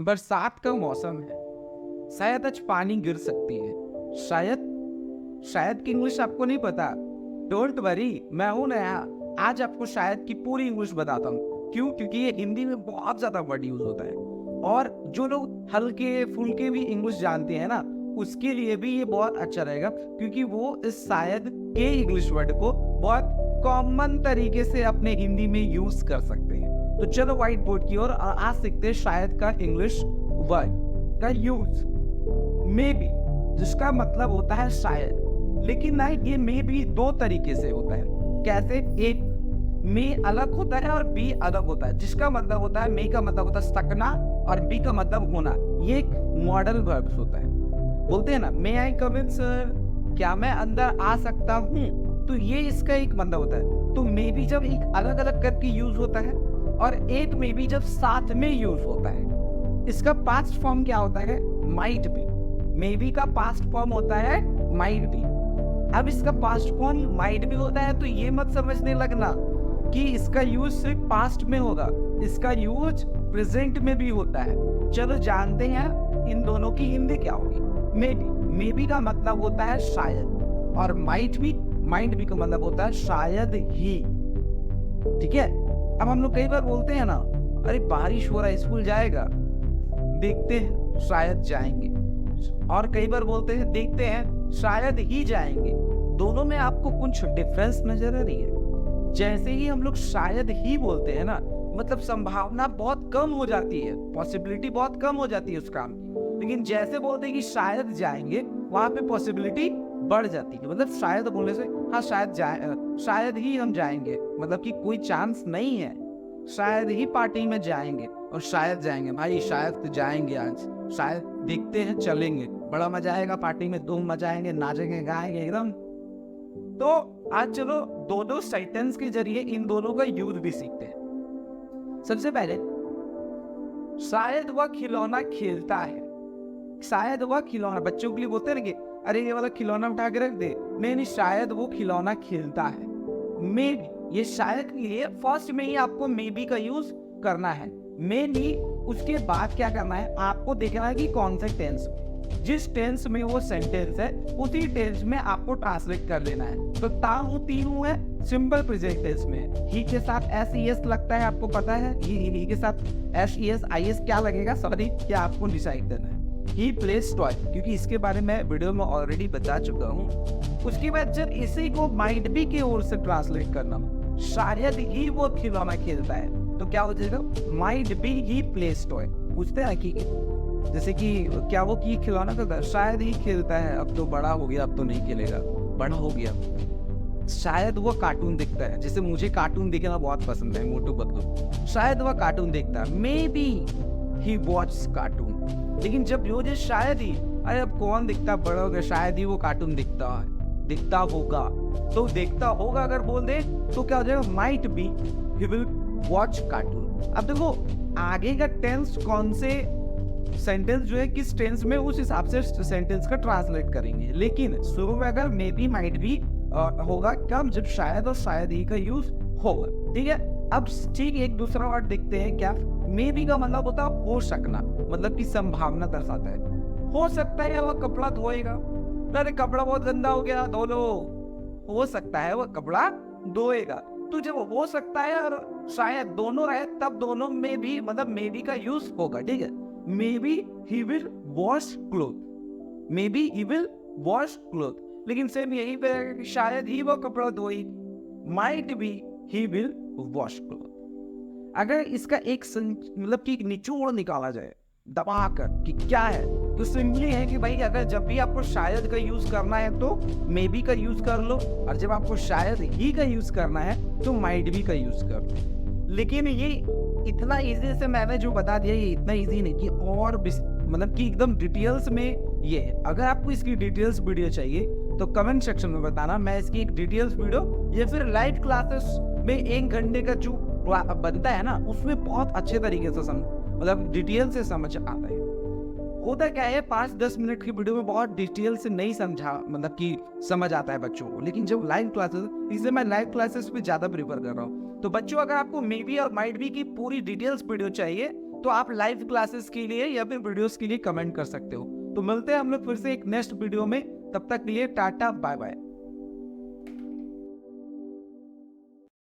बरसात का मौसम है, शायद आज पानी गिर सकती है। शायद शायद की इंग्लिश आपको नहीं पता। डोंट वरी, मैं हूं नया। आज आपको शायद की पूरी इंग्लिश बताता हूँ। क्यों? क्योंकि ये हिंदी में बहुत ज्यादा वर्ड यूज होता है, और जो लोग हल्के फुल्के भी इंग्लिश जानते हैं ना, उसके लिए भी ये बहुत अच्छा रहेगा, क्योंकि वो इस शायद के इंग्लिश वर्ड को बहुत कॉमन तरीके से अपने हिंदी में यूज कर सकते हैं। तो चलो व्हाइट बोर्ड की ओर आज सीखते हैं शायद का इंग्लिश वर्ड का यूज। मे बी, जिसका मतलब होता है शायद, लेकिन ना ये मे बी दो तरीके से होता है। कैसे? एक मे अलग होता है और बी अलग होता है। जिसका मतलब होता है, मे का मतलब होता है सकना और बी का मतलब होना। ये एक मॉडल वर्ब होता है। बोलते हैं ना, मे आई कम इन सर, क्या मैं अंदर आ सकता हूँ? तो ये इसका एक मतलब होता है। तो मे बी जब एक अलग अलग करके यूज होता है, और एक मे बी जब साथ में यूज होता है। इसका पास्ट फॉर्म क्या होता है? Might be. मे बी का पास्ट फॉर्म होता है माइट बी। अब इसका पास्ट फॉर्म माइट बी होता है, तो ये मत समझने लगना कि इसका यूज सिर्फ पास्ट में होगा। इसका यूज प्रेजेंट में भी होता है। चलो जानते हैं इन दोनों की हिंदी क्या होगी। मे बी, मे बी का मतलब होता है शायद, और माइट बी का मतलब होता है शायद ही। ठीक है? अब हम लोग कई बार बोलते हैं ना, अरे बारिश हो रहा है, स्कूल जाएगा? देखते हैं, शायद जाएंगे। और कई बार बोलते हैं, देखते हैं, शायद ही जाएंगे। दोनों में आपको कुछ डिफरेंस नजर आ रही है? जैसे ही हम लोग शायद ही बोलते हैं ना, मतलब संभावना बहुत कम हो जाती है, पॉसिबिलिटी बहुत कम हो जाती है उस काम की। लेकिन जैसे बोलते हैं कि शायद जाएंगे, वहां पे पॉसिबिलिटी बढ़ जाती है। मतलब शायद बोलने से, हाँ शायद ही हम जाएंगे, मतलब कि कोई चांस नहीं है, शायद ही पार्टी में जाएंगे। और शायद जाएंगे, भाई शायद तो जाएंगे आज, शायद देखते हैं, चलेंगे, बड़ा मजा आएगा पार्टी में, धूम मचाएंगे, नाचेंगे, गाएंगे एकदम। तो आज चलो दोनों सेंटेंस के जरिए इन दोनों का यूज भी सीखते हैं। सबसे पहले, शायद वह खिलौना खेलता है। शायद वह खिलौना, बच्चों के लिए बोलते हैं ना कि अरे ये वाला खिलौना उठा के रख दे। नहीं, शायद वो खिलौना खेलता है। मे बी, ये शायद के लिए फर्स्ट में ही आपको मे बी का यूज करना है। मे बी, उसके बाद क्या करना है, आपको देखना है कि कौन से टेंस में, जिस टेंस में वो सेंटेंस है उसी टेंस में आपको ट्रांसलेट कर लेना है। तो ता हूं, ती हूं है सिंपल प्रेजेंट टेंस में। ही के साथ एस ई एस लगता है, आपको पता है। ही के साथ S E S I S क्या लगेगा, सॉरी, क्या आपको डिसाइड करना है। ही प्लेस टॉय, क्योंकि इसके बारे में वीडियो में ऑलरेडी बता चुका हूँ। उसके बाद जब इसी को माइट बी की ओर से ट्रांसलेट करना, शायद ही वो खिलौना खेलता है, तो क्या हो जाएगा, might be he place toy. पूछते हैं कि जैसे कि क्या वो की खिलौना करता है, शायद ही खेलता है, अब तो बड़ा हो गया, अब तो नहीं खेलेगा, बड़ा हो गया। शायद वो कार्टून देखता है, जैसे मुझे कार्टून देखना बहुत पसंद है, मोटू पतलू। शायद वह कार्टून देखता है, may be he watch cartoon. लेकिन जब जो शायद ही, अरे अब कौन दिखता, बड़ा हो गया, शायद ही वो कार्टून दिखता होगा। तो देखता होगा अगर बोल दे तो क्या हो जाएगा, might be he will watch cartoon. अब देखो आगे का टेंस कौन से सेंटेंस जो है किस टेंस में, उस हिसाब से सेंटेंस का ट्रांसलेट करेंगे। लेकिन शुरू में अगर मे बी माइट बी होगा कब, जब शायद और शायद ही का यूज होगा। ठीक है? अब ठीक एक दूसरा वर्ड देखते हैं। क्या मे बी का मतलब होता है हो सकना, मतलब की संभावना दर्शाता है। हो सकता है वह कपड़ा धोएगा, अरे कपड़ा बहुत गंदा हो गया, धो लो। हो सकता है वह कपड़ा धोएगा। तो जब हो सकता है और शायद दोनों रहे, तब दोनों में भी मतलब मे बी का यूज होगा। ठीक है? May be he will wash cloth, may be he will wash cloth. लेकिन सेम यही पे है कि शायद ही वो कपड़ा धोई, might be he will wash cloth. अगर इसका एक मतलब कि निचोड़ निकाला जाए दबा कर कि क्या है, तो सिंपली है कि भाई अगर जब भी आपको शायद का यूज करना है तो मे बी का यूज कर लो, और जब आपको शायद ही का यूज करना है तो माइट बी का यूज कर लो। लेकिन ये इतना इजी से मैंने जो बता दिया, ये इतना इजी नहीं कि और मतलब कि एकदम डिटेल्स में ये है। अगर आपको इसकी डिटेल्स वीडियो चाहिए तो कमेंट सेक्शन में बताना, मैं इसकी एक डिटेल्स वीडियो या फिर लाइव क्लासेस में 1 घंटे का जो बनता है ना, उसमें बहुत अच्छे तरीके से मतलब डिटेल से समझ आता है। होता क्या है, 5-10 मिनट की वीडियो में बहुत डिटेल से नहीं समझा, मतलब कि समझ आता है बच्चों को। लेकिन जब लाइव क्लासेस, इसलिए मैं लाइव क्लासेस पे ज्यादा प्रीफर कर रहा हूँ। तो बच्चों अगर आपको मे बी और माइट बी की पूरी डिटेल्स वीडियो चाहिए तो आप लाइव क्लासेस के लिए या फिर वीडियोस के लिए कमेंट कर सकते हो। तो मिलते हैं हम लोग फिर से एक नेक्स्ट वीडियो में, तब तक के लिए टाटा बाय बाय।